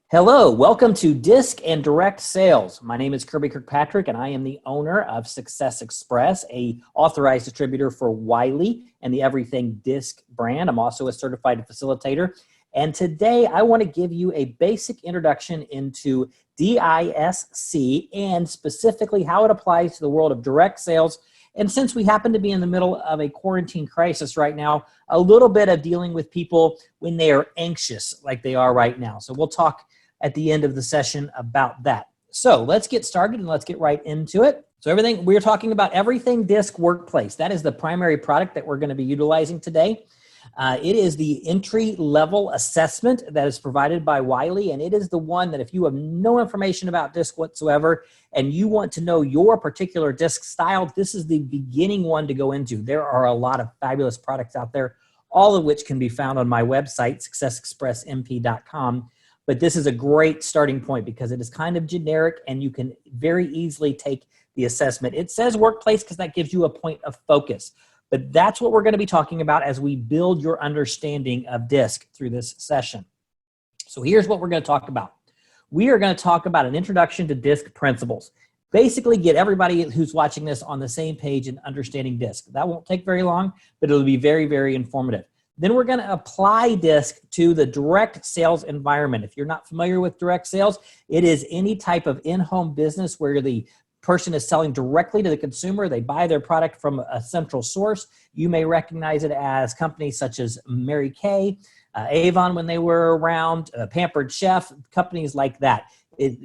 Hello, welcome to DiSC and Direct Sales. My name is Kirby Kirkpatrick, and I am the owner of Success Express, a authorized distributor for Wiley and the Everything DiSC brand. I'm also a certified facilitator. And today I want to give you a basic introduction into DISC and specifically how it applies to the world of direct sales. And since we happen to be in the middle of a quarantine crisis right now, a little bit of dealing with people when they are anxious like they are right now. So we'll talk at the end of the session about that. So let's get started and let's get right into it. So we're talking about Everything DiSC Workplace. That is the primary product that we're going to be utilizing today. It is the entry-level assessment that is provided by Wiley, and it is the one that if you have no information about DiSC whatsoever and you want to know your particular DiSC style, this is the beginning one to go into. There are a lot of fabulous products out there, all of which can be found on my website, successexpressmp.com. But this is a great starting point because it is kind of generic and you can very easily take the assessment. It says workplace because that gives you a point of focus. But that's what we're going to be talking about as we build your understanding of DiSC through this session. So here's what we're going to talk about. We are going to talk about an introduction to DiSC principles. Basically get everybody who's watching this on the same page and understanding DiSC. That won't take very long, but it'll be very, very informative. Then we're going to apply DiSC to the direct sales environment. If you're not familiar with direct sales, it is any type of in-home business where the person is selling directly to the consumer. They buy their product from a central source. You may recognize it as companies such as Mary Kay, Avon when they were around, Pampered Chef, companies like that.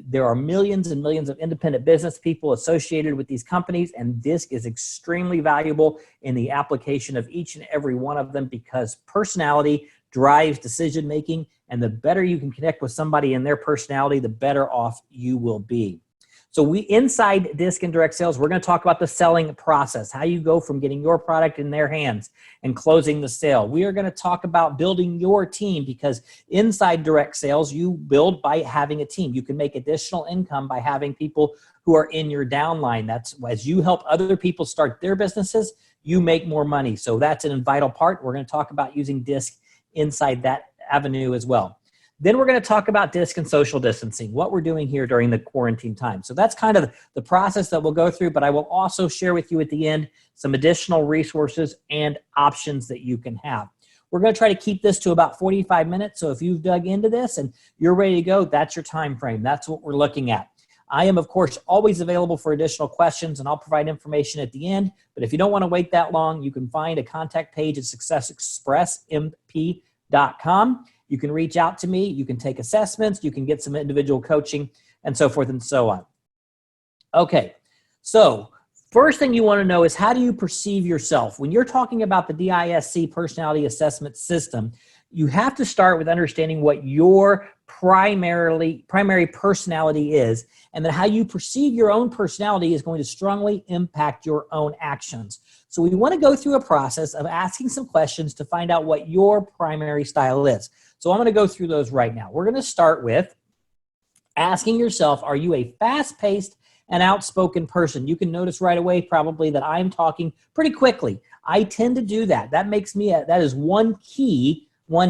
There are millions and millions of independent business people associated with these companies, and DiSC is extremely valuable in the application of each and every one of them because personality drives decision making, and the better you can connect with somebody in their personality, the better off you will be. So inside DiSC and direct sales, we're going to talk about the selling process, how you go from getting your product in their hands and closing the sale. We are going to talk about building your team because inside direct sales, you build by having a team. You can make additional income by having people who are in your downline. That's as you help other people start their businesses, you make more money. So that's a vital part. We're going to talk about using DiSC inside that avenue as well. Then we're going to talk about DiSC and social distancing, what we're doing here during the quarantine time. So that's kind of the process that we'll go through, but I will also share with you at the end some additional resources and options that you can have. We're going to try to keep this to about 45 minutes. So if you've dug into this and you're ready to go, that's your time frame. That's what we're looking at. I am, of course, always available for additional questions, and I'll provide information at the end. But if you don't want to wait that long, you can find a contact page at successexpressmp.com. You can reach out to me, you can take assessments, you can get some individual coaching, and so forth and so on. Okay, so first thing you want to know is how do you perceive yourself? When you're talking about the DISC personality assessment system, you have to start with understanding what your primary personality is, and then how you perceive your own personality is going to strongly impact your own actions. So we want to go through a process of asking some questions to find out what your primary style is. So I'm going to go through those right now. We're going to start with asking yourself, are you a fast-paced and outspoken person? You can notice right away probably that I'm talking pretty quickly. I tend to do that. That makes me, that is one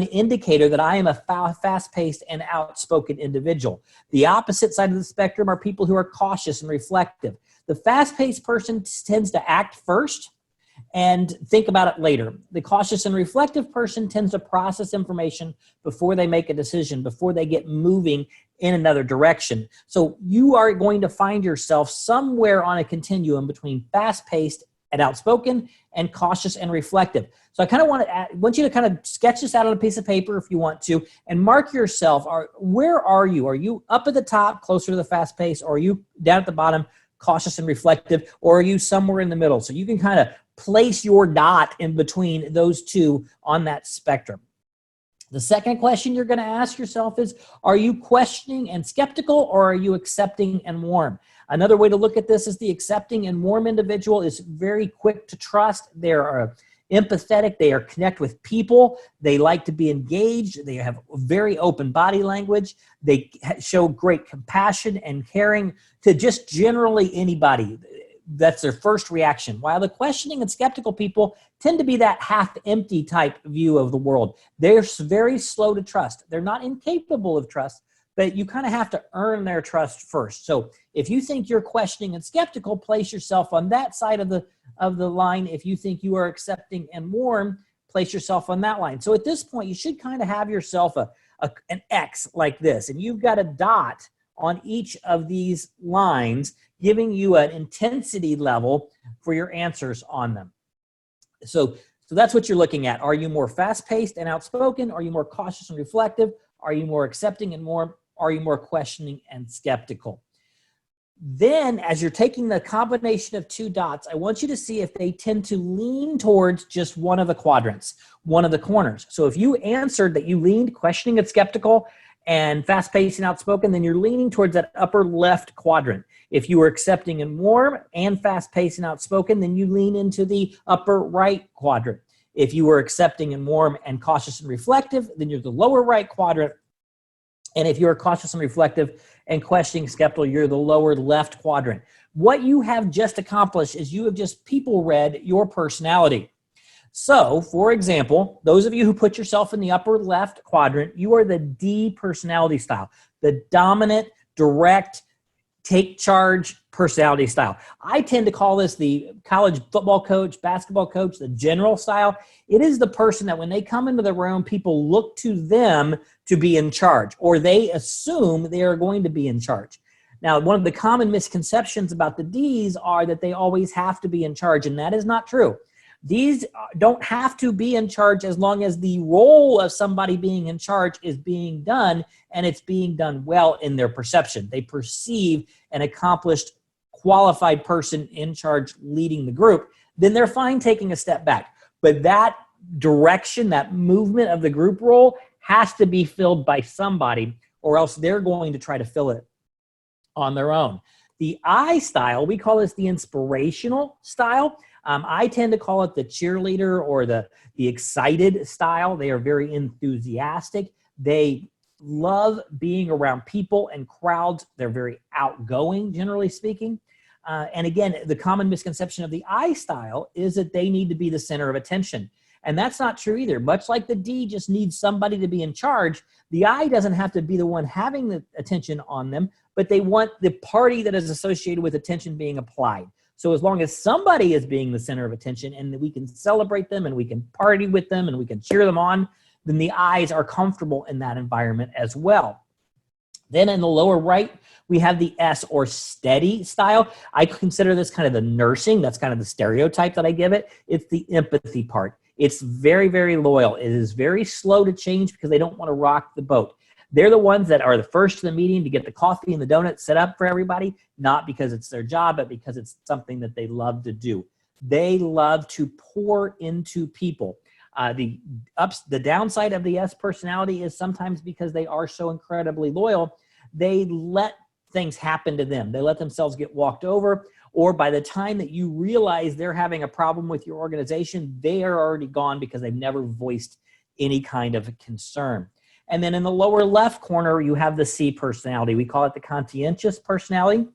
indicator that I am a fast-paced and outspoken individual. The opposite side of the spectrum are people who are cautious and reflective. The fast-paced person tends to act first and think about it later. The cautious and reflective person tends to process information before they make a decision, before they get moving in another direction. So you are going to find yourself somewhere on a continuum between fast-paced and outspoken and cautious and reflective. So I kind of want you to kind of sketch this out on a piece of paper if you want to, and mark yourself. Where are you? Are you up at the top, closer to the fast-paced, or are you down at the bottom, cautious and reflective, or are you somewhere in the middle? So you can kind of place your dot in between those two on that spectrum. The second question you're going to ask yourself is, are you questioning and skeptical, or are you accepting and warm? Another way to look at this is the accepting and warm individual is very quick to trust. They are empathetic. They are connect with people. They like to be engaged. They have very open body language. They show great compassion and caring to just generally anybody. That's their first reaction. While the questioning and skeptical people tend to be that half-empty type view of the world. They're very slow to trust. They're not incapable of trust, but you kind of have to earn their trust first. So if you think you're questioning and skeptical, place yourself on that side of the line. If you think you are accepting and warm, place yourself on that line. So at this point, you should kind of have yourself an X like this, and you've got a dot on each of these lines, giving you an intensity level for your answers on them. So that's what you're looking at. Are you more fast-paced and outspoken? Are you more cautious and reflective? Are you more accepting and more? Are you more questioning and skeptical? Then, as you're taking the combination of two dots, I want you to see if they tend to lean towards just one of the quadrants, one of the corners. So if you answered that you leaned questioning and skeptical and fast-paced and outspoken, then you're leaning towards that upper left quadrant. If you were accepting and warm and fast-paced and outspoken, then you lean into the upper right quadrant. If you were accepting and warm and cautious and reflective, then you're the lower right quadrant. And if you're cautious and reflective and questioning skeptical, you're the lower left quadrant. What you have just accomplished is you have just people read your personality. So, for example, those of you who put yourself in the upper left quadrant, you are the D personality style, the dominant, direct, take charge personality style. I tend to call this the college football coach, basketball coach, the general style. It is the person that when they come into the room, people look to them to be in charge, or they assume they are going to be in charge. Now, one of the common misconceptions about the Ds are that they always have to be in charge, and that is not true. These don't have to be in charge as long as the role of somebody being in charge is being done, and it's being done well in their perception. They perceive an accomplished, qualified person in charge leading the group, then they're fine taking a step back. But that direction, that movement of the group role has to be filled by somebody, or else they're going to try to fill it on their own. The I style, we call this the inspirational style. I tend to call it the cheerleader or the excited style. They are very enthusiastic. They love being around people and crowds. They're very outgoing, generally speaking. And again, the common misconception of the I style is that they need to be the center of attention. And that's not true either. Much like the D just needs somebody to be in charge, the I doesn't have to be the one having the attention on them, but they want the party that is associated with attention being applied. So as long as somebody is being the center of attention and we can celebrate them and we can party with them and we can cheer them on, then the I's are comfortable in that environment as well. Then in the lower right, we have the S or steady style. I consider this kind of the nursing. That's kind of the stereotype that I give it. It's the empathy part. It's very, very loyal. It is very slow to change because they don't want to rock the boat. They're the ones that are the first to the meeting to get the coffee and the donuts set up for everybody, not because it's their job, but because it's something that they love to do. They love to pour into people. The downside of the S personality is sometimes because they are so incredibly loyal, they let things happen to them. They let themselves get walked over, or by the time that you realize they're having a problem with your organization, they are already gone because they've never voiced any kind of concern. And then in the lower left corner, you have the C personality. We call it the conscientious personality.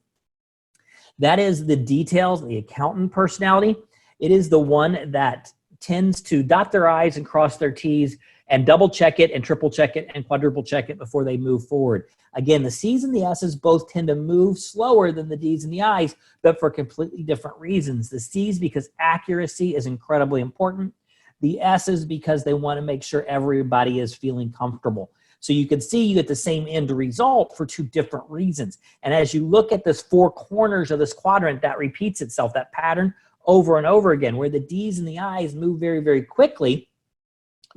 That is the details, the accountant personality. It is the one that tends to dot their I's and cross their T's and double check it and triple check it and quadruple check it before they move forward. Again, the C's and the S's both tend to move slower than the D's and the I's, but for completely different reasons. The C's because accuracy is incredibly important. The S's because they want to make sure everybody is feeling comfortable. So you can see you get the same end result for two different reasons. And as you look at this four corners of this quadrant, that repeats itself, that pattern over and over again, where the D's and the I's move very, very quickly,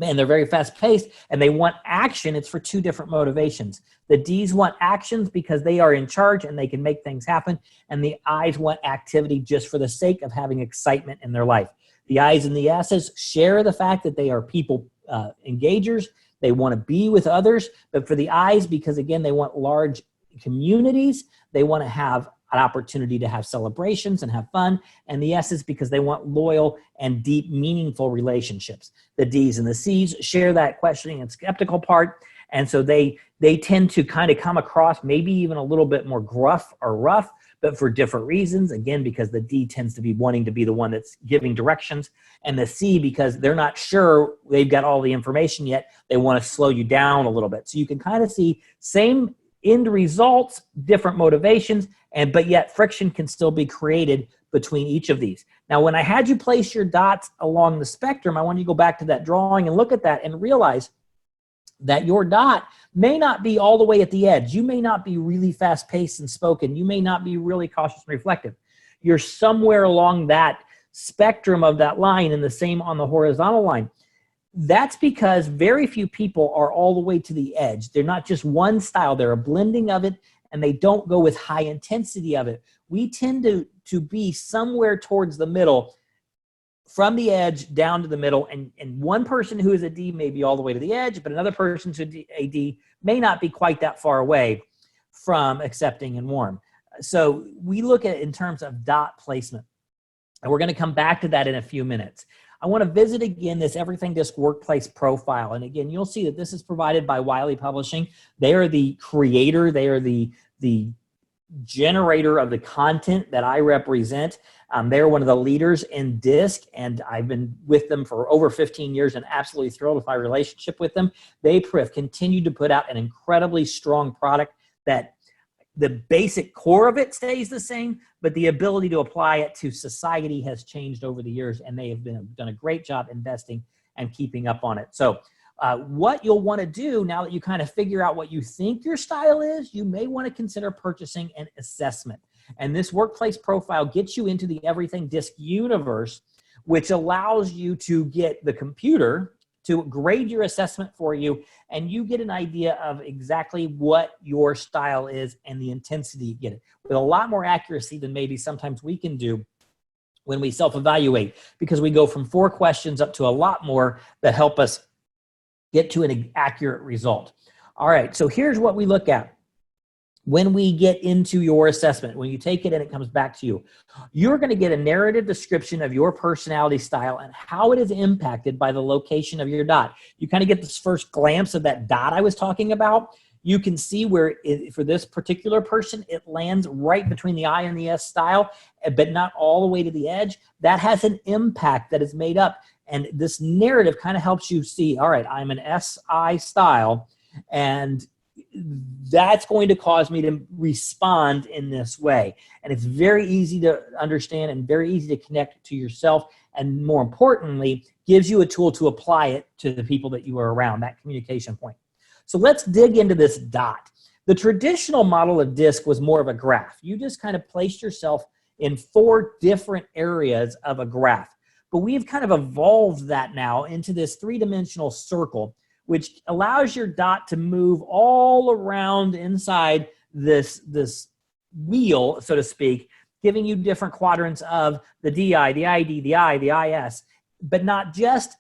and they're very fast paced, and they want action. It's for two different motivations. The D's want actions because they are in charge and they can make things happen. And the I's want activity just for the sake of having excitement in their life. The I's and the S's share the fact that they are people engagers. They want to be with others. But for the I's, because again, they want large communities, they want to have an opportunity to have celebrations and have fun. And the S's because they want loyal and deep, meaningful relationships. The D's and the C's share that questioning and skeptical part. And so they tend to kind of come across maybe even a little bit more gruff or rough, but for different reasons. Again, because the D tends to be wanting to be the one that's giving directions, and the C because they're not sure they've got all the information yet. They want to slow you down a little bit. So you can kind of see same end results, different motivations, but yet friction can still be created between each of these. Now, when I had you place your dots along the spectrum, I want you to go back to that drawing and look at that and realize that your dot may not be all the way at the edge. You may not be really fast-paced and spoken. You may not be really cautious and reflective. You're somewhere along that spectrum of that line, and the same on the horizontal line. That's because very few people are all the way to the edge. They're not just one style. They're a blending of it, and they don't go with high intensity of it. We tend to be somewhere towards the middle, from the edge down to the middle, and one person who is a D may be all the way to the edge, but another person who's a D may not be quite that far away from accepting and warm. So we look at it in terms of dot placement, and we're going to come back to that in a few minutes. I want to visit again this Everything DiSC Workplace Profile, and again, you'll see that this is provided by Wiley Publishing. They are the creator. They are the generator of the content that I represent. They're one of the leaders in DiSC, and I've been with them for over 15 years and absolutely thrilled with my relationship with them. They have continued to put out an incredibly strong product that the basic core of it stays the same, but the ability to apply it to society has changed over the years, and they have done a great job investing and keeping up on it. So what you'll want to do now that you kind of figure out what you think your style is, you may want to consider purchasing an assessment. And this workplace profile gets you into the Everything DiSC universe, which allows you to get the computer to grade your assessment for you, and you get an idea of exactly what your style is and the intensity you get it with a lot more accuracy than maybe sometimes we can do when we self-evaluate, because we go from 4 questions up to a lot more that help us get to an accurate result. All right, so here's what we look at when we get into your assessment. When you take it and it comes back to you, you're going to get a narrative description of your personality style and how it is impacted by the location of your dot. You kind of get this first glance of that dot I was talking about. You can see where, for this particular person, it lands right between the I and the S style, but not all the way to the edge. That has an impact that is made up. And this narrative kind of helps you see, all right, I'm an SI style, and that's going to cause me to respond in this way. And it's very easy to understand and very easy to connect to yourself. And more importantly, gives you a tool to apply it to the people that you are around, that communication point. So let's dig into this dot. The traditional model of DiSC was more of a graph. You just kind of placed yourself in 4 different areas of a graph. But we've kind of evolved that now into this 3-dimensional circle, which allows your dot to move all around inside this wheel, so to speak, giving you different quadrants of the DI, the ID, the I, the IS, but not just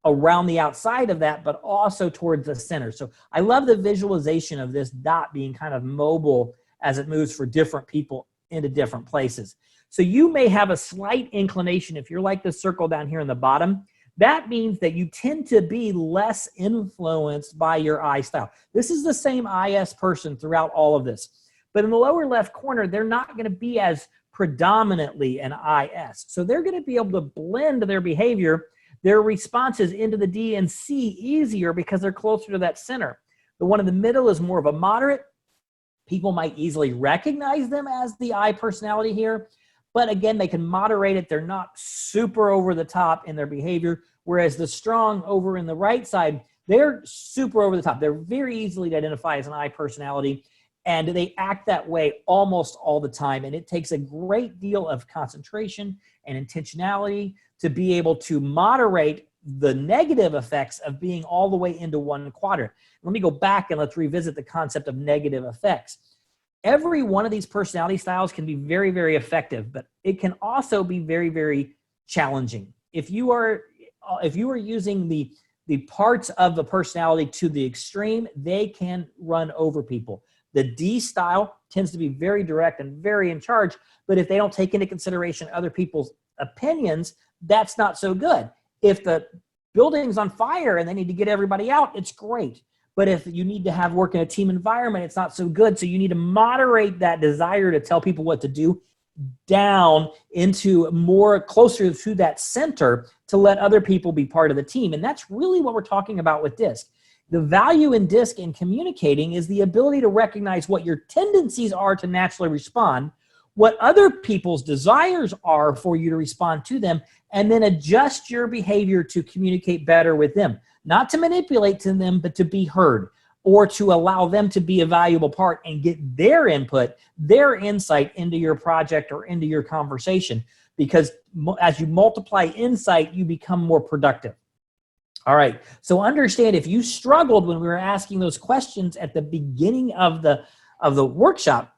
around the outside of that, but also towards the center. So I love the visualization of this dot being kind of mobile as it moves for different people into different places. So you may have a slight inclination, if you're like the circle down here in the bottom, that means that you tend to be less influenced by your I style. This is the same IS person throughout all of this. But in the lower left corner, they're not going to be as predominantly an IS. So they're going to be able to blend their behavior, their responses into the D and C easier because they're closer to that center. The one in the middle is more of a moderate. People might easily recognize them as the I personality here. But again, they can moderate it. They're not super over the top in their behavior. Whereas the strong over in the right side, they're super over the top. They're very easily to identify as an I personality, and they act that way almost all the time. And it takes a great deal of concentration and intentionality to be able to moderate the negative effects of being all the way into one quadrant. Let me go back and let's revisit the concept of negative effects. Every one of these personality styles can be very, very effective, but it can also be very, very challenging. If you are using the parts of the personality to the extreme, they can run over people. The D style tends to be very direct and very in charge, but if they don't take into consideration other people's opinions, that's not so good. If the building's on fire and they need to get everybody out, it's great. But if you need to have work in a team environment, it's not so good. So you need to moderate that desire to tell people what to do down into more closer to that center to let other people be part of the team. And that's really what we're talking about with DiSC. The value in DiSC in communicating is the ability to recognize what your tendencies are to naturally respond, what other people's desires are for you to respond to them, and then adjust your behavior to communicate better with them. Not to manipulate to them, but to be heard, or to allow them to be a valuable part and get their input, their insight into your project or into your conversation. Because as you multiply insight, you become more productive. All right, so understand, if you struggled when we were asking those questions at the beginning of the workshop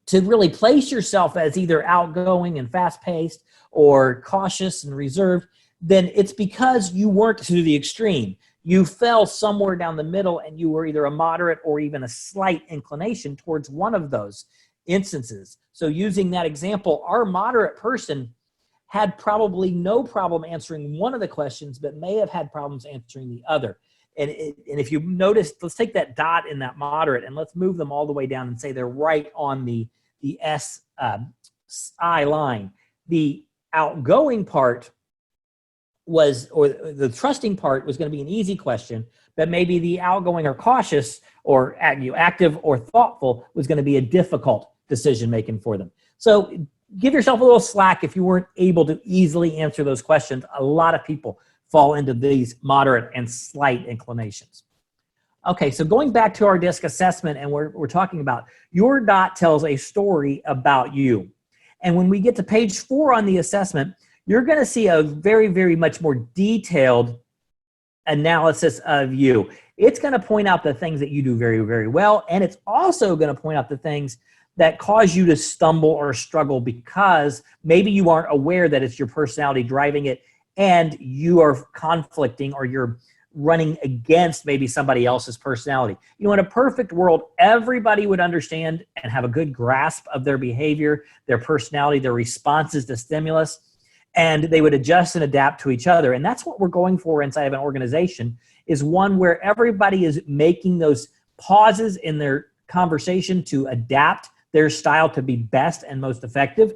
to really place yourself as either outgoing and fast-paced or cautious and reserved, then it's because you weren't to the extreme. You fell somewhere down the middle, and you were either a moderate or even a slight inclination towards one of those instances. So using that example, our moderate person had probably no problem answering one of the questions, but may have had problems answering the other. And if you notice, let's take that dot in that moderate and let's move them all the way down and say they're right on the I line. The outgoing part was, or the trusting part was going to be an easy question, but maybe the outgoing or cautious or active or thoughtful was going to be a difficult decision making for them. So give yourself a little slack if you weren't able to easily answer those questions. A lot of people fall into these moderate and slight inclinations. Okay, so going back to our DiSC assessment, and we're talking about your dot tells a story about you. And when we get to page 4 on the assessment, you're going to see a very, very much more detailed analysis of you. It's going to point out the things that you do very, very well, and it's also going to point out the things that cause you to stumble or struggle because maybe you aren't aware that it's your personality driving it and you are conflicting or you're running against maybe somebody else's personality. You know, in a perfect world, everybody would understand and have a good grasp of their behavior, their personality, their responses to stimulus, and they would adjust and adapt to each other. And that's what we're going for inside of an organization, is one where everybody is making those pauses in their conversation to adapt their style to be best and most effective.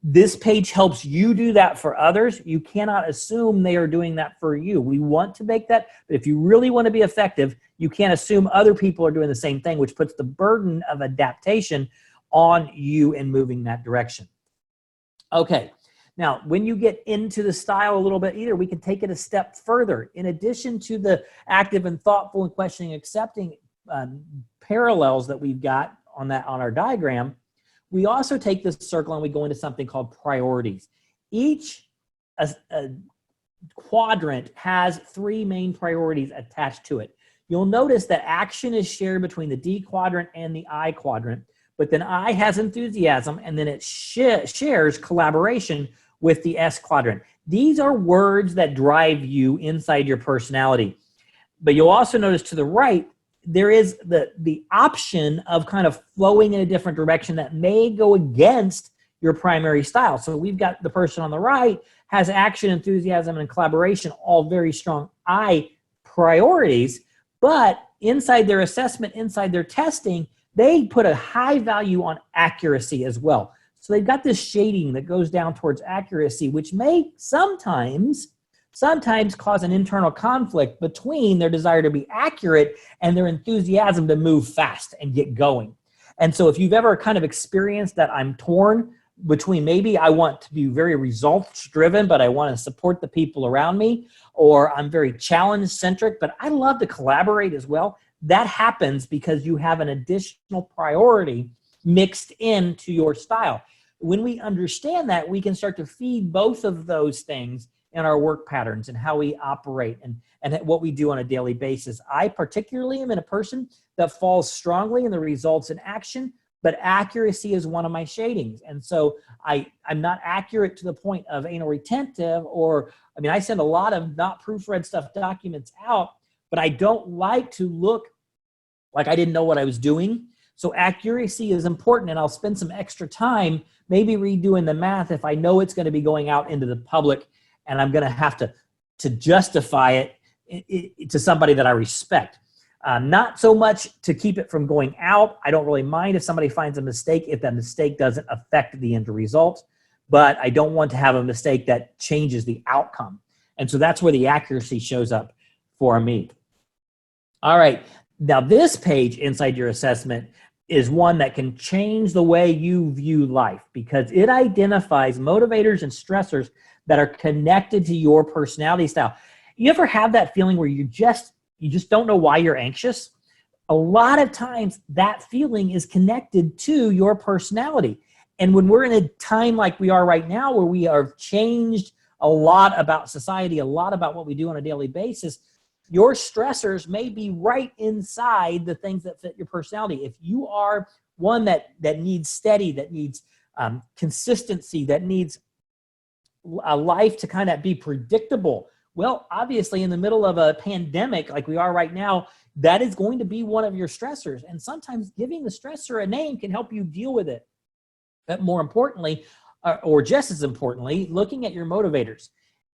This page helps you do that for others. You cannot assume they are doing that for you. We want to make that, but if you really want to be effective, you can't assume other people are doing the same thing, which puts the burden of adaptation on you in moving that direction. Okay, now when you get into the style a little bit either, we can take it a step further. In addition to the active and thoughtful and questioning, accepting parallels that we've got on our diagram, we also take this circle and we go into something called priorities. Each quadrant has 3 main priorities attached to it. You'll notice that action is shared between the D quadrant and the I quadrant, but then I has enthusiasm, and then it shares collaboration with the S quadrant. These are words that drive you inside your personality. But you'll also notice to the right, there is the option of kind of flowing in a different direction that may go against your primary style. So we've got the person on the right has action, enthusiasm, and collaboration, all very strong I priorities, but inside their assessment, inside their testing, they put a high value on accuracy as well. So they've got this shading that goes down towards accuracy, which may sometimes cause an internal conflict between their desire to be accurate and their enthusiasm to move fast and get going. And so if you've ever kind of experienced that I'm torn between maybe I want to be very results driven, but I want to support the people around me, or I'm very challenge centric, but I love to collaborate as well. That happens because you have an additional priority mixed into your style. When we understand that, we can start to feed both of those things in our work patterns and how we operate and what we do on a daily basis. I particularly am in a person that falls strongly in the results in action, but accuracy is one of my shadings. And so I'm not accurate to the point of anal retentive, or, I mean, I send a lot of not proofread stuff documents out, but I don't like to look like I didn't know what I was doing. So accuracy is important, and I'll spend some extra time maybe redoing the math if I know it's going to be going out into the public and I'm going to have to justify it to somebody that I respect. Not so much to keep it from going out. I don't really mind if somebody finds a mistake if that mistake doesn't affect the end result, but I don't want to have a mistake that changes the outcome. And so that's where the accuracy shows up for me. All right. Now, this page inside your assessment is one that can change the way you view life because it identifies motivators and stressors that are connected to your personality style. You ever have that feeling where you just don't know why you're anxious? A lot of times that feeling is connected to your personality. And when we're in a time like we are right now, where we have changed a lot about society, a lot about what we do on a daily basis, your stressors may be right inside the things that fit your personality. If you are one that needs steady, that needs consistency, that needs a life to kind of be predictable, well, obviously in the middle of a pandemic like we are right now, that is going to be one of your stressors. And sometimes giving the stressor a name can help you deal with it. But more importantly, or just as importantly, looking at your motivators.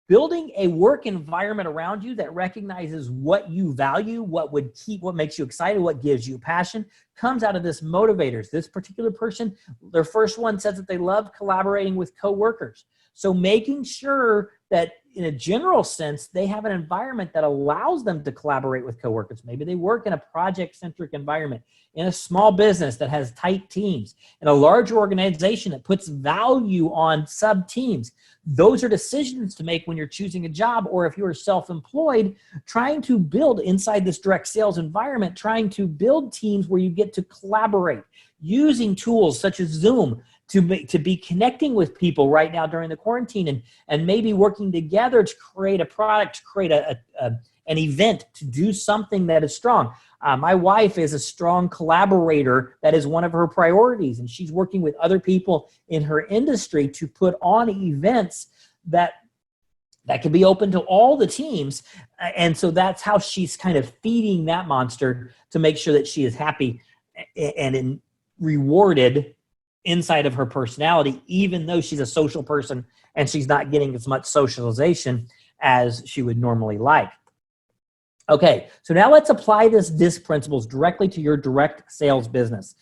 Building a work environment around you that recognizes what you value, what makes you excited, what gives you passion, comes out of this motivators. This particular person, their first one says that they love collaborating with coworkers. So making sure that in a general sense, they have an environment that allows them to collaborate with coworkers. Maybe they work in a project-centric environment, in a small business that has tight teams, in a larger organization that puts value on sub-teams. Those are decisions to make when you're choosing a job, or if you're self-employed, trying to build inside this direct sales environment, trying to build teams where you get to collaborate, using tools such as Zoom to be connecting with people right now during the quarantine, and maybe working together to create a product, to create an event, to do something that is strong. My wife is a strong collaborator. That is one of her priorities, and she's working with other people in her industry to put on events that can be open to all the teams. And so that's how she's kind of feeding that monster to make sure that she is happy and rewarded inside of her personality, even though she's a social person and she's not getting as much socialization as she would normally like. Okay, so now let's apply this DiSC principles directly to your direct sales business.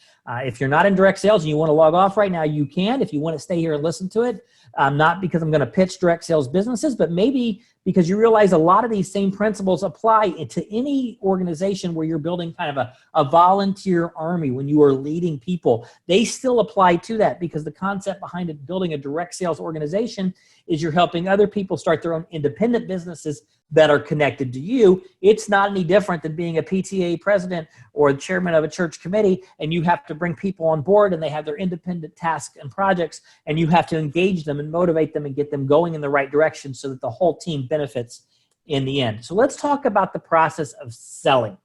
If you're not in direct sales and you want to log off right now, you can. If you want to stay here and listen to it, not because I'm going to pitch direct sales businesses, but maybe because you realize a lot of these same principles apply to any organization where you're building kind of a volunteer army, when you are leading people. They still apply to that, because the concept behind it, building a direct sales organization, is you're helping other people start their own independent businesses that are connected to you. It's not any different than being a PTA president or the chairman of a church committee, and you have to bring people on board and they have their independent tasks and projects, and you have to engage them and motivate them and get them going in the right direction so that the whole team benefits in the end. So let's talk about the process of selling.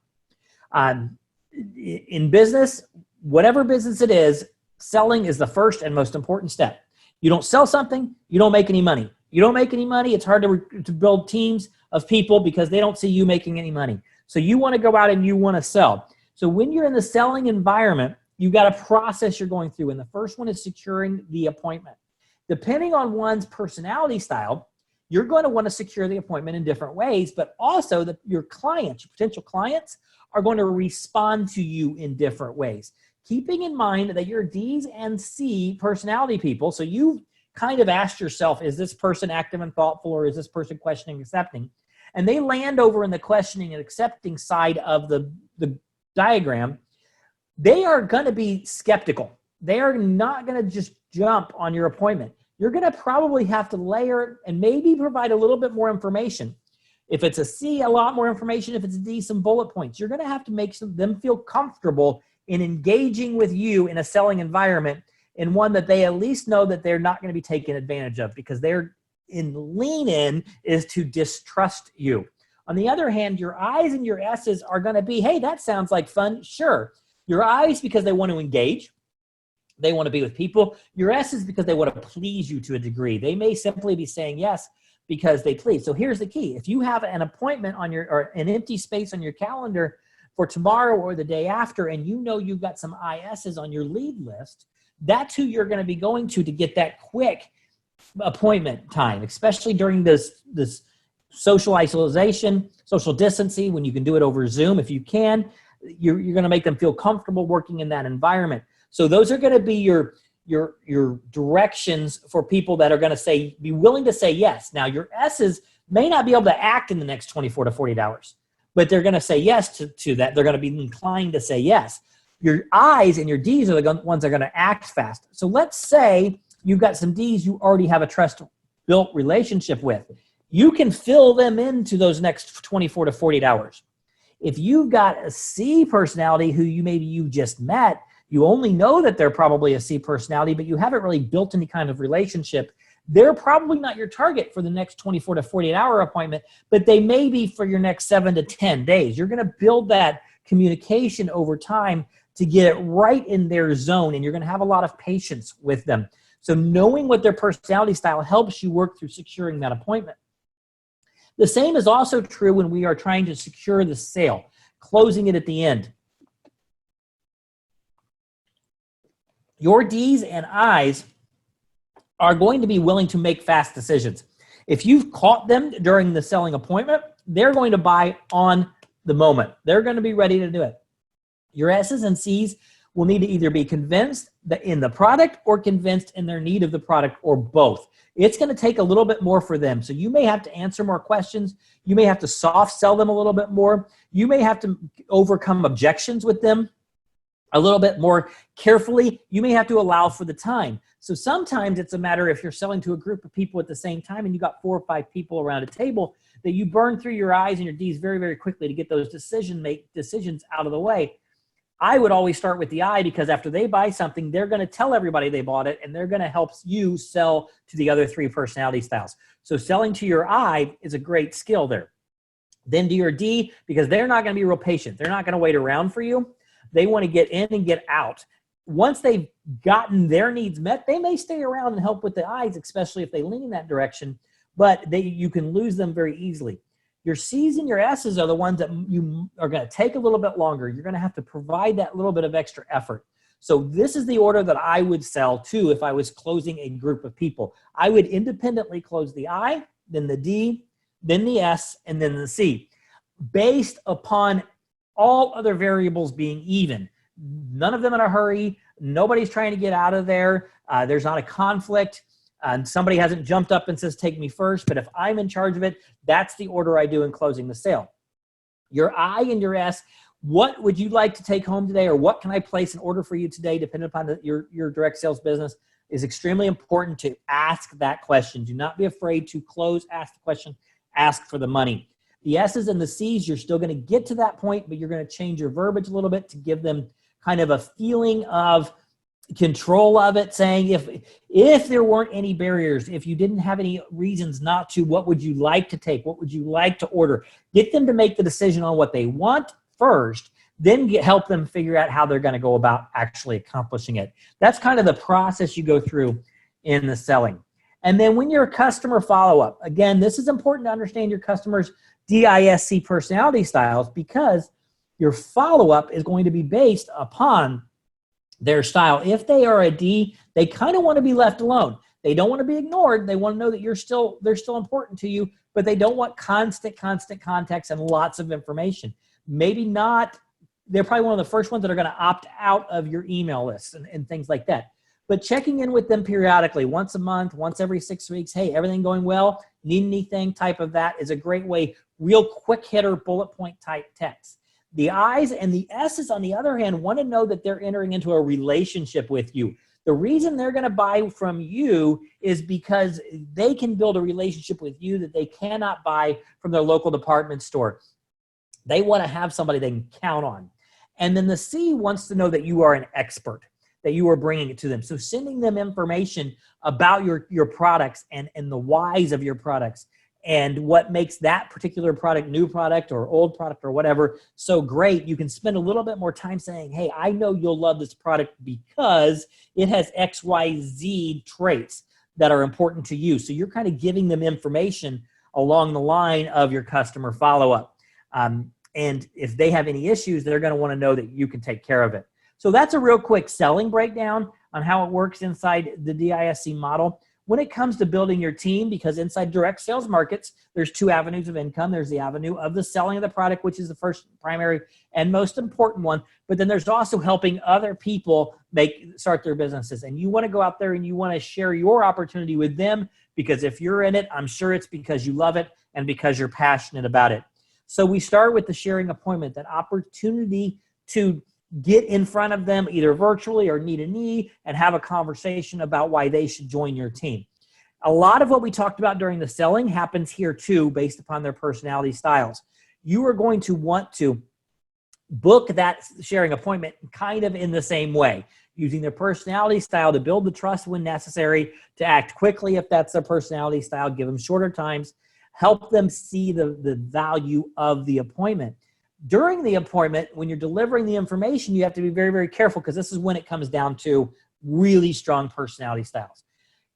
In business, whatever business it is, selling is the first and most important step. You don't sell something, you don't make any money. You don't make any money, it's hard to build teams of people because they don't see you making any money. So you want to go out and you want to sell. So when you're in the selling environment, you've got a process you're going through. And the first one is securing the appointment. Depending on one's personality style, you're going to want to secure the appointment in different ways, but also your clients, your potential clients, are going to respond to you in different ways. Keeping in mind that you're D's and C personality people, so you've kind of asked yourself, is this person active and thoughtful, or is this person questioning and accepting? And they land over in the questioning and accepting side of the diagram. They are going to be skeptical. They are not going to just jump on your appointment. You're going to probably have to layer and maybe provide a little bit more information. If it's a C, a lot more information. If it's a D, some bullet points. You're going to have to make them feel comfortable in engaging with you in a selling environment, in one that they at least know that they're not going to be taken advantage of, because they're lean in is to distrust you. On the other hand, your I's and your S's are going to be, hey, that sounds like fun. Sure. Your I's because they want to engage. They want to be with people. Your S's because they want to please you to a degree. They may simply be saying yes because they please. So here's the key. If you have an appointment or an empty space on your calendar for tomorrow or the day after, and you know you've got some IS's on your lead list, that's who you're going to be going to get that quick appointment time, especially during this social isolation, social distancing, when you can do it over Zoom. If you can, you're going to make them feel comfortable working in that environment. So those are going to be your directions for people that are going to be willing to say yes. Now, your S's may not be able to act in the next 24 to 48 hours, but they're going to say yes to that. They're going to be inclined to say yes. Your I's and your D's are the ones that are going to act fast. So let's say you've got some D's you already have a trust-built relationship with. You can fill them into those next 24 to 48 hours. If you've got a C personality who you just met, you only know that they're probably a C personality, but you haven't really built any kind of relationship. They're probably not your target for the next 24 to 48 hour appointment, but they may be for your next 7 to 10 days. You're going to build that communication over time to get it right in their zone, and you're going to have a lot of patience with them. So knowing what their personality style helps you work through securing that appointment. The same is also true when we are trying to secure the sale, closing it at the end. Your D's and I's are going to be willing to make fast decisions. If you've caught them during the selling appointment, they're going to buy on the moment. They're going to be ready to do it. Your S's and C's will need to either be convinced in the product or convinced in their need of the product, or both. It's going to take a little bit more for them. So you may have to answer more questions. You may have to soft sell them a little bit more. You may have to overcome objections with them a little bit more carefully. You may have to allow for the time. So sometimes it's a matter, if you're selling to a group of people at the same time and you got 4 or 5 people around a table, that you burn through your I's and your D's very, very quickly to get those decisions out of the way. I would always start with the I, because after they buy something, they're going to tell everybody they bought it, and they're going to help you sell to the other 3 personality styles. So selling to your I is a great skill there. Then to your D, because they're not going to be real patient. They're not going to wait around for you. They want to get in and get out. Once they've gotten their needs met, they may stay around and help with the I's, especially if they lean in that direction, but you can lose them very easily. Your C's and your S's are the ones that you are going to take a little bit longer. You're going to have to provide that little bit of extra effort. So this is the order that I would sell to if I was closing a group of people. I would independently close the I, then the D, then the S, and then the C, based upon all other variables being even. None of them in a hurry. Nobody's trying to get out of there. There's not a conflict. And somebody hasn't jumped up and says, take me first. But if I'm in charge of it, that's the order I do in closing the sale. Your I and your S, what would you like to take home today? Or what can I place an order for you today, depending upon your direct sales business, is extremely important to ask that question. Do not be afraid to close, ask the question, ask for the money. The S's and the C's, you're still going to get to that point, but you're going to change your verbiage a little bit to give them kind of a feeling of control of it, saying if there weren't any barriers, if you didn't have any reasons not to, what would you like to take? What would you like to order? Get them to make the decision on what they want first, then help them figure out how they're going to go about actually accomplishing it. That's kind of the process you go through in the selling. And then when you're a customer follow-up, again, this is important to understand your customers' DISC personality styles, because your follow-up is going to be based upon their style. If they are a D, they kind of want to be left alone. They don't want to be ignored. They want to know that they're still important to you, but they don't want constant contacts and lots of information. Maybe not. They're probably one of the first ones that are going to opt out of your email lists and things like that. But checking in with them periodically, once a month, once every 6 weeks, hey, everything going well? Need anything? Type of that is a great way, real quick hitter, bullet point type text. The I's and the S's, on the other hand, want to know that they're entering into a relationship with you. The reason they're going to buy from you is because they can build a relationship with you that they cannot buy from their local department store. They want to have somebody they can count on. And then the C wants to know that you are an expert, that you are bringing it to them. So sending them information about your products and the whys of your products, and what makes that particular product, new product or old product or whatever, so great. You can spend a little bit more time saying, hey, I know you'll love this product because it has XYZ traits that are important to you. So you're kind of giving them information along the line of your customer follow-up. And if they have any issues, they're going to want to know that you can take care of it. So that's a real quick selling breakdown on how it works inside the DISC model. When it comes to building your team, because inside direct sales markets, there's 2 avenues of income. There's the avenue of the selling of the product, which is the first primary and most important one. But then there's also helping other people start their businesses. And you want to go out there and you want to share your opportunity with them, because if you're in it, I'm sure it's because you love it and because you're passionate about it. So we start with the sharing appointment, that opportunity to get in front of them either virtually or knee to knee and have a conversation about why they should join your team. A lot of what we talked about during the selling happens here too, based upon their personality styles. You are going to want to book that sharing appointment kind of in the same way, using their personality style to build the trust when necessary, to act quickly if that's their personality style, give them shorter times, help them see the value of the appointment. During the appointment, when you're delivering the information, you have to be very, very careful, because this is when it comes down to really strong personality styles.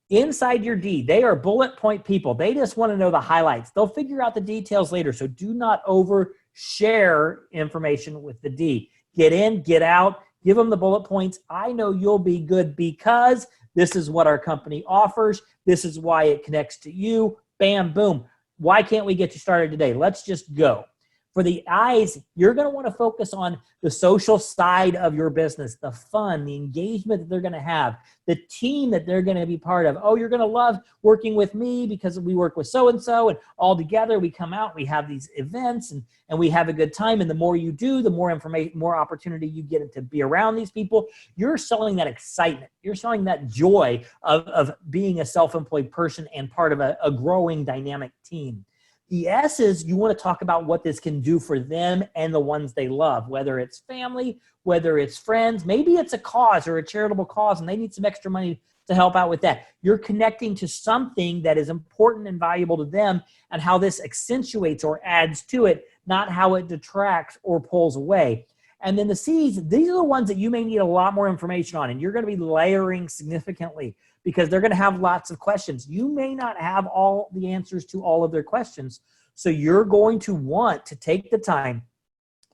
Inside your D, they are bullet point people. They just want to know the highlights. They'll figure out the details later. So do not overshare information with the D. Get in, get out, give them the bullet points. I know you'll be good because this is what our company offers. This is why it connects to you. Bam, boom. Why can't we get you started today? Let's just go. For the I's, you're going to want to focus on the social side of your business, the fun, the engagement that they're going to have, the team that they're going to be part of. Oh, you're going to love working with me because we work with so-and-so, and all together we come out, we have these events, and we have a good time. And the more you do, the more information, more opportunity you get to be around these people. You're selling that excitement. You're selling that joy of being a self-employed person and part of a growing dynamic team. The S's, you want to talk about what this can do for them and the ones they love, whether it's family, whether it's friends, maybe it's a cause or a charitable cause and they need some extra money to help out with that. You're connecting to something that is important and valuable to them, and how this accentuates or adds to it, not how it detracts or pulls away. And then the C's, these are the ones that you may need a lot more information on, and you're going to be layering significantly, because they're going to have lots of questions. You may not have all the answers to all of their questions. So you're going to want to take the time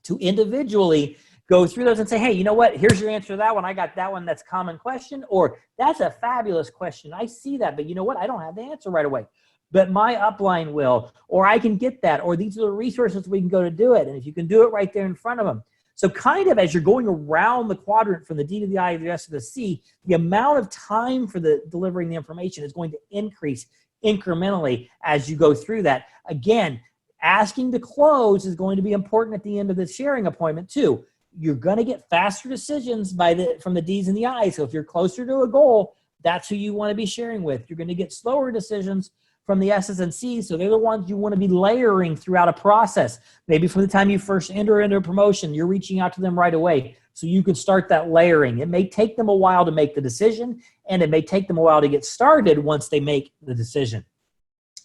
to individually go through those and say, hey, you know what? Here's your answer to that one. I got that one. That's a common question. Or that's a fabulous question. I see that, but you know what? I don't have the answer right away. But my upline will, or I can get that, or these are the resources we can go to do it. And if you can do it right there in front of them. So kind of as you're going around the quadrant from the D to the I, the S to the C, the amount of time for the delivering the information is going to increase incrementally as you go through that. Again, asking to close is going to be important at the end of the sharing appointment too. You're going to get faster decisions from the D's and the I's. So if you're closer to a goal, that's who you want to be sharing with. You're going to get slower decisions from the S's and C's, so they're the ones you want to be layering throughout a process. Maybe from the time you first enter into a promotion, you're reaching out to them right away, so you can start that layering. It may take them a while to make the decision, and it may take them a while to get started once they make the decision.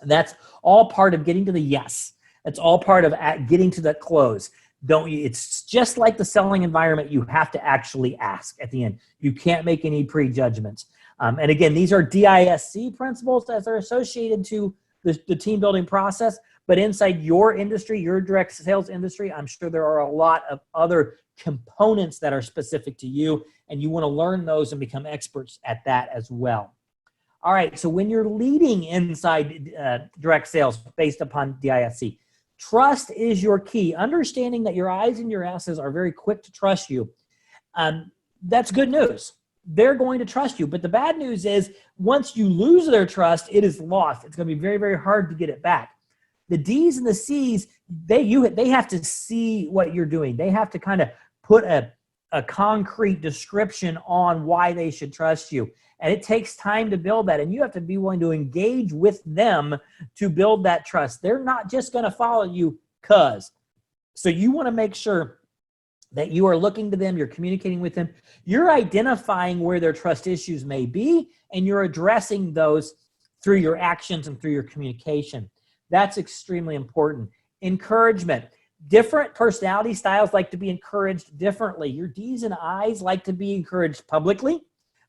That's all part of getting to the yes. That's all part of getting to that close. It's just like the selling environment. You have to actually ask at the end. You can't make any prejudgments. And again, these are DISC principles that are associated to the team building process. But inside your industry, your direct sales industry, I'm sure there are a lot of other components that are specific to you, and you want to learn those and become experts at that as well. All right, so when you're leading inside direct sales based upon DISC, trust is your key. Understanding that your I's and your S's are very quick to trust you. That's good news. They're going to trust you. But the bad news is once you lose their trust, it is lost. It's going to be very, very hard to get it back. The D's and the C's, they have to see what you're doing. They have to kind of put a concrete description on why they should trust you. And it takes time to build that. And you have to be willing to engage with them to build that trust. They're not just going to follow you because. So you want to make sure that you are looking to them, you're communicating with them, you're identifying where their trust issues may be, and you're addressing those through your actions and through your communication. That's extremely important. Encouragement. Different personality styles like to be encouraged differently. Your D's and I's like to be encouraged publicly.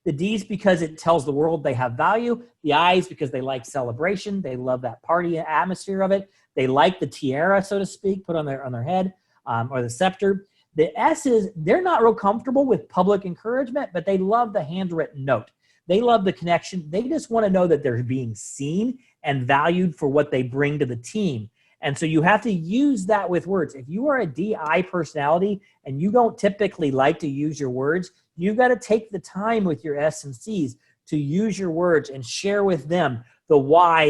The D's because it tells the world they have value. The I's because they like celebration. They love that party atmosphere of it. They like the tiara, so to speak, put on their head, or the scepter. The S's, they're not real comfortable with public encouragement, but they love the handwritten note. They love the connection. They just want to know that they're being seen and valued for what they bring to the team. And so you have to use that with words. If you are a DI personality and you don't typically like to use your words, you've got to take the time with your S and C's to use your words and share with them the why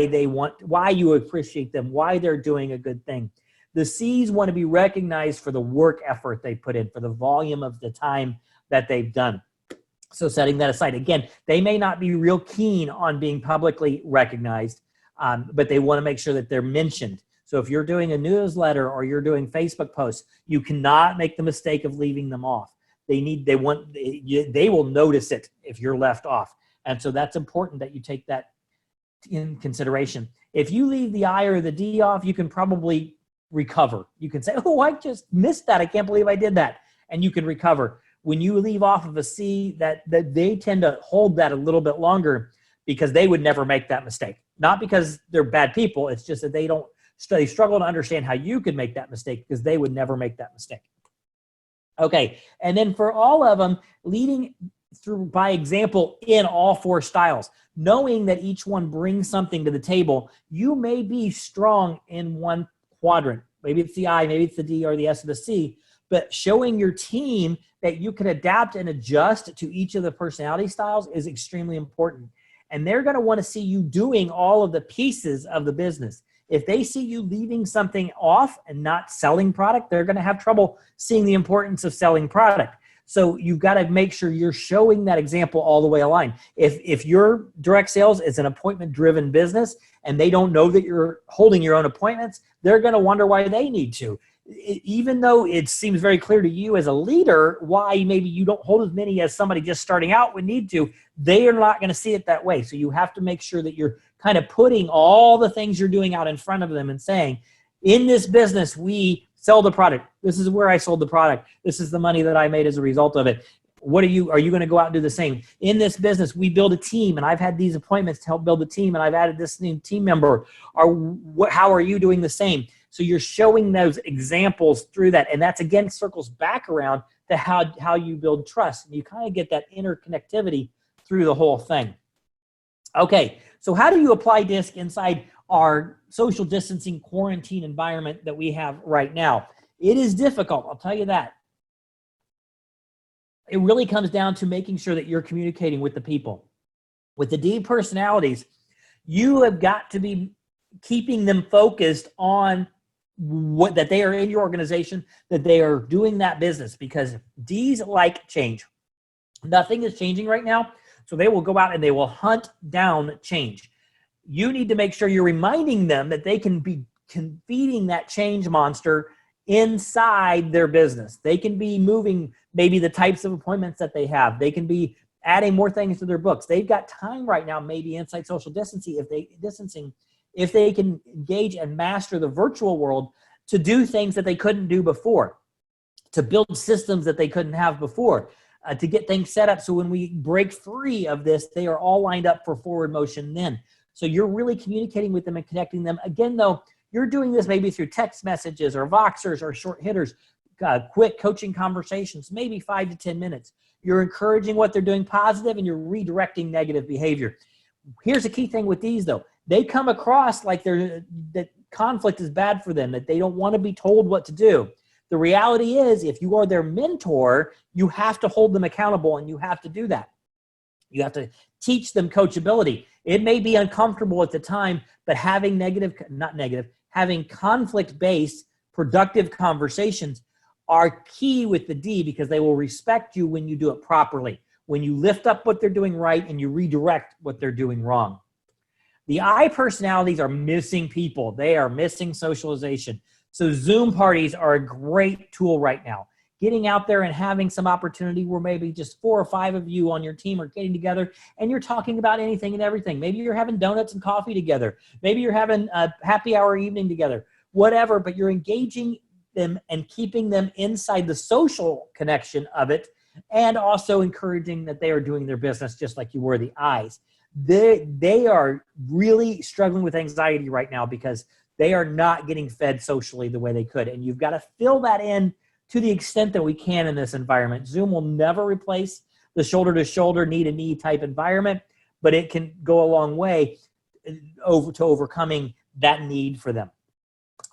you appreciate them, why they're doing a good thing. The C's want to be recognized for the work effort they put in, for the volume of the time that they've done. So setting that aside, again, they may not be real keen on being publicly recognized, but they want to make sure that they're mentioned. So if you're doing a newsletter or you're doing Facebook posts, you cannot make the mistake of leaving them off. They will notice it if you're left off. And so that's important that you take that in consideration. If you leave the I or the D off, you can probably recover. You can say, oh, I just missed that. I can't believe I did that. And you can recover. When you leave off of a C, that they tend to hold that a little bit longer because they would never make that mistake. Not because they're bad people. It's just that they struggle to understand how you could make that mistake because they would never make that mistake. Okay, and then for all of them, leading through by example in all 4 styles, knowing that each one brings something to the table. You may be strong in one quadrant. Maybe it's the I, maybe it's the D or the S or the C, but showing your team that you can adapt and adjust to each of the personality styles is extremely important. And they're going to want to see you doing all of the pieces of the business. If they see you leaving something off and not selling product, they're going to have trouble seeing the importance of selling product. So you've got to make sure you're showing that example all the way aligned. If your direct sales is an appointment-driven business and they don't know that you're holding your own appointments, they're going to wonder why they need to. Even though it seems very clear to you as a leader why maybe you don't hold as many as somebody just starting out would need to, they are not going to see it that way. So you have to make sure that you're kind of putting all the things you're doing out in front of them and saying, in this business, we sell the product. This is where I sold the product. This is the money that I made as a result of it. Are you going to go out and do the same? In this business, we build a team, and I've had these appointments to help build a team, and I've added this new team member. How are you doing the same? So you're showing those examples through that, and that's, again, circles back around to how you build trust. And you kind of get that interconnectivity through the whole thing. Okay, so how do you apply DiSC inside our social distancing quarantine environment that we have right now? It is difficult, I'll tell you that. It really comes down to making sure that you're communicating with the people. With the D personalities, you have got to be keeping them focused on that they are in your organization, that they are doing that business, because D's like change. Nothing is changing right now, so they will go out and they will hunt down change. You need to make sure you're reminding them that they can be feeding that change monster inside their business. They can be moving maybe the types of appointments that they have. They can be adding more things to their books. They've got time right now, maybe inside social distancing, if they can engage and master the virtual world to do things that they couldn't do before, to build systems that they couldn't have before, to get things set up so when we break free of this, they are all lined up for forward motion then. So you're really communicating with them and connecting them. Again, though, you're doing this maybe through text messages or Voxers or short hitters, quick coaching conversations, maybe 5 to 10 minutes. You're encouraging what they're doing positive and you're redirecting negative behavior. Here's the key thing with these, though. They come across like that conflict is bad for them, that they don't want to be told what to do. The reality is, if you are their mentor, you have to hold them accountable and you have to do that. You have to teach them coachability. It may be uncomfortable at the time, but having having conflict-based, productive conversations are key with the D, because they will respect you when you do it properly, when you lift up what they're doing right and you redirect what they're doing wrong. The I personalities are missing people. They are missing socialization. So Zoom parties are a great tool right now. Getting out there and having some opportunity where maybe just 4 or 5 of you on your team are getting together and you're talking about anything and everything. Maybe you're having donuts and coffee together. Maybe you're having a happy hour evening together, whatever, but you're engaging them and keeping them inside the social connection of it, and also encouraging that they are doing their business just like you were the I's. They are really struggling with anxiety right now because they are not getting fed socially the way they could. And you've got to fill that in to the extent that we can in this environment. Zoom will never replace the shoulder-to-shoulder, knee-to-knee type environment, but it can go a long way to overcoming that need for them.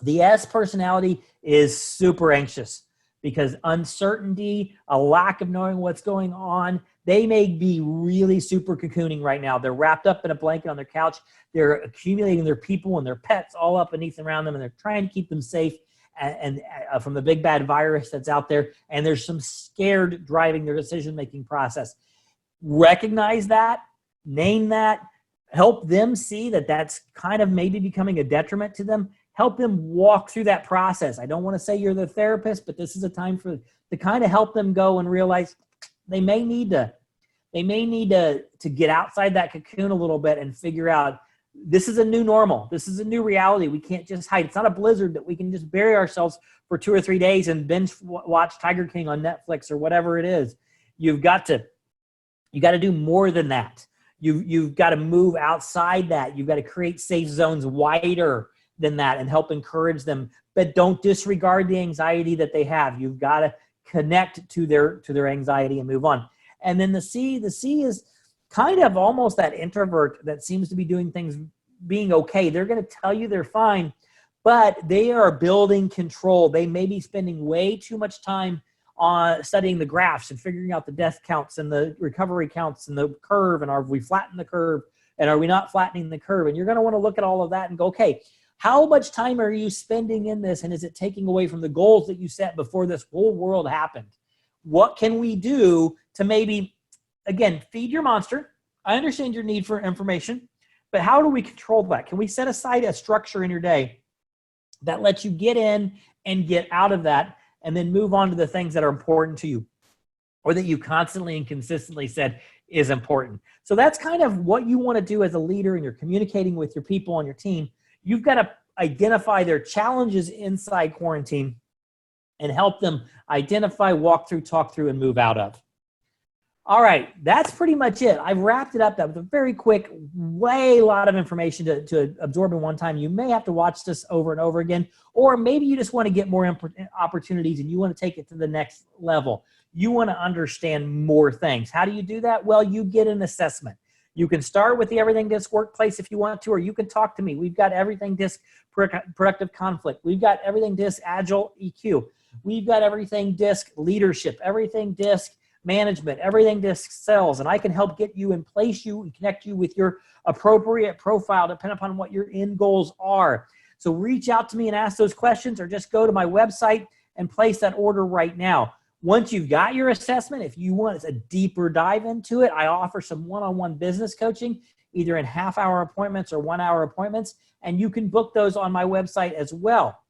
The S personality is super anxious because uncertainty, a lack of knowing what's going on, they may be really super cocooning right now. They're wrapped up in a blanket on their couch. They're accumulating their people and their pets all up beneath and around them, and they're trying to keep them safe. and from the big bad virus that's out there, and there's some scared driving their decision-making process. Recognize that, name that, help them see that that's kind of maybe becoming a detriment to them. Help them walk through that process. I don't want to say you're the therapist, but this is a time to kind of help them go and realize they may need to get outside that cocoon a little bit and figure out this is a new normal. This is a new reality. We can't just hide. It's not a blizzard that we can just bury ourselves for 2 or 3 days and binge watch Tiger King on Netflix or whatever it is. You got to do more than that. You've got to move outside that. You've got to create safe zones wider than that and help encourage them. But don't disregard the anxiety that they have. You've got to connect to their anxiety and move on. And then the C is kind of almost that introvert that seems to be doing things being okay. They're going to tell you they're fine, but they are building control. They may be spending way too much time on studying the graphs and figuring out the death counts and the recovery counts and the curve, and are we flattening the curve and are we not flattening the curve? And you're going to want to look at all of that and go, okay, how much time are you spending in this, and is it taking away from the goals that you set before this whole world happened? What can we do to maybe, again, feed your monster? I understand your need for information, but how do we control that? Can we set aside a structure in your day that lets you get in and get out of that and then move on to the things that are important to you, or that you constantly and consistently said is important? So that's kind of what you want to do as a leader, and you're communicating with your people on your team. You've got to identify their challenges inside quarantine and help them identify, walk through, talk through, and move out of. All right, that's pretty much it. I've wrapped it up. That was a very quick, a lot of information to absorb in one time. You may have to watch this over and over again, or maybe you just want to get more opportunities and you want to take it to the next level. You want to understand more things. How do you do that? Well, you get an assessment. You can start with the Everything DiSC workplace if you want to, or you can talk to me. We've got Everything DiSC productive conflict. We've got Everything DiSC agile EQ. We've got Everything DiSC leadership, Everything DiSC management, Everything DiSC sales, and I can help get you and place you and connect you with your appropriate profile depending upon what your end goals are. So reach out to me and ask those questions, or just go to my website and place that order right now. Once you've got your assessment, if you want a deeper dive into it, I offer some one-on-one business coaching, either in half-hour appointments or 1-hour appointments, and you can book those on my website as well.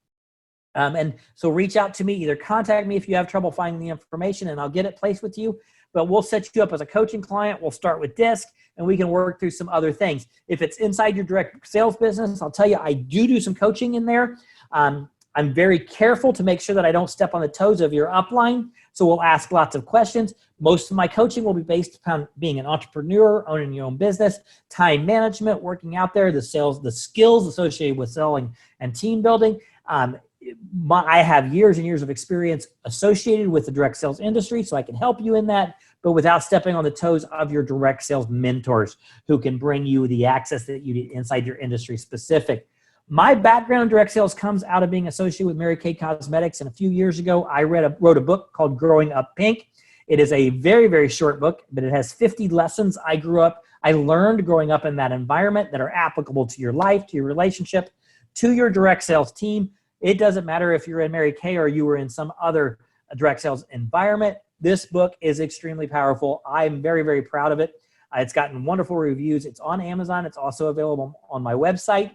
And so reach out to me, either contact me if you have trouble finding the information, and I'll get it placed with you. But we'll set you up as a coaching client. We'll start with DiSC, and we can work through some other things. If it's inside your direct sales business, I'll tell you, I do some coaching in there. I'm very careful to make sure that I don't step on the toes of your upline. So we'll ask lots of questions. Most of my coaching will be based upon being an entrepreneur, owning your own business, time management, working out there, the sales, the skills associated with selling and team building. I have years and years of experience associated with the direct sales industry, so I can help you in that, but without stepping on the toes of your direct sales mentors who can bring you the access that you need inside your industry specific. My background in direct sales comes out of being associated with Mary Kay Cosmetics, and a few years ago, I wrote a book called Growing Up Pink. It is a very, very short book, but it has 50 lessons I learned growing up in that environment that are applicable to your life, to your relationship, to your direct sales team. It doesn't matter if you're in Mary Kay or you were in some other direct sales environment. This book is extremely powerful. I'm very, very proud of it. It's gotten wonderful reviews. It's on Amazon. It's also available on my website.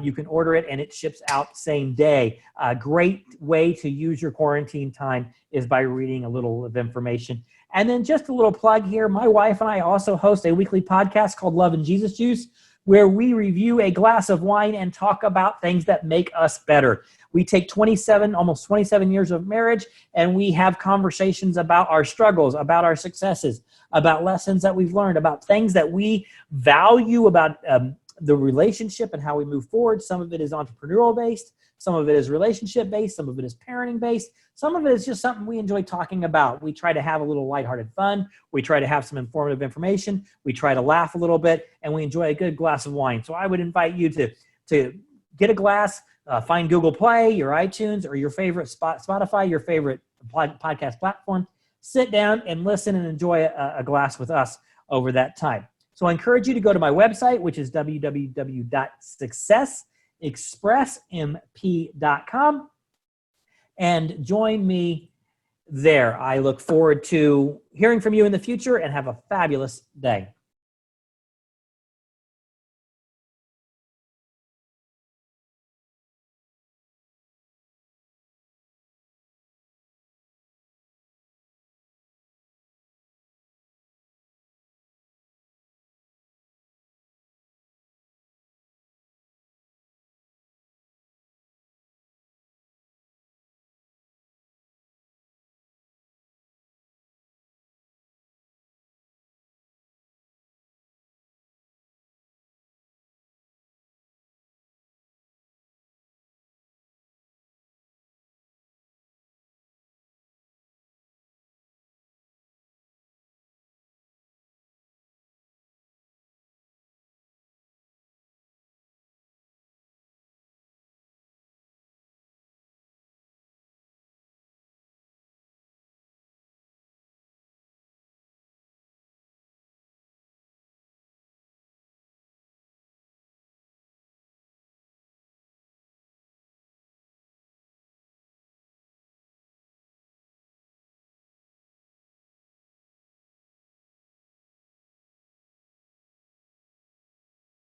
You can order it and it ships out same day. A great way to use your quarantine time is by reading a little of information. And then just a little plug here. My wife and I also host a weekly podcast called Love and Jesus Juice, where we review a glass of wine and talk about things that make us better. We take almost 27 years of marriage, and we have conversations about our struggles, about our successes, about lessons that we've learned, about things that we value about the relationship and how we move forward. Some of it is entrepreneurial based. Some of it is relationship based. Some of it is parenting based. Some of it is just something we enjoy talking about. We try to have a little lighthearted fun. We try to have some informative information. We try to laugh a little bit, and we enjoy a good glass of wine. So I would invite you to get a glass, find Google Play, your iTunes, or your favorite Spotify, your favorite podcast platform. Sit down and listen and enjoy a glass with us over that time. So I encourage you to go to my website, which is www.successexpressmp.com. and join me there. I look forward to hearing from you in the future, and have a fabulous day.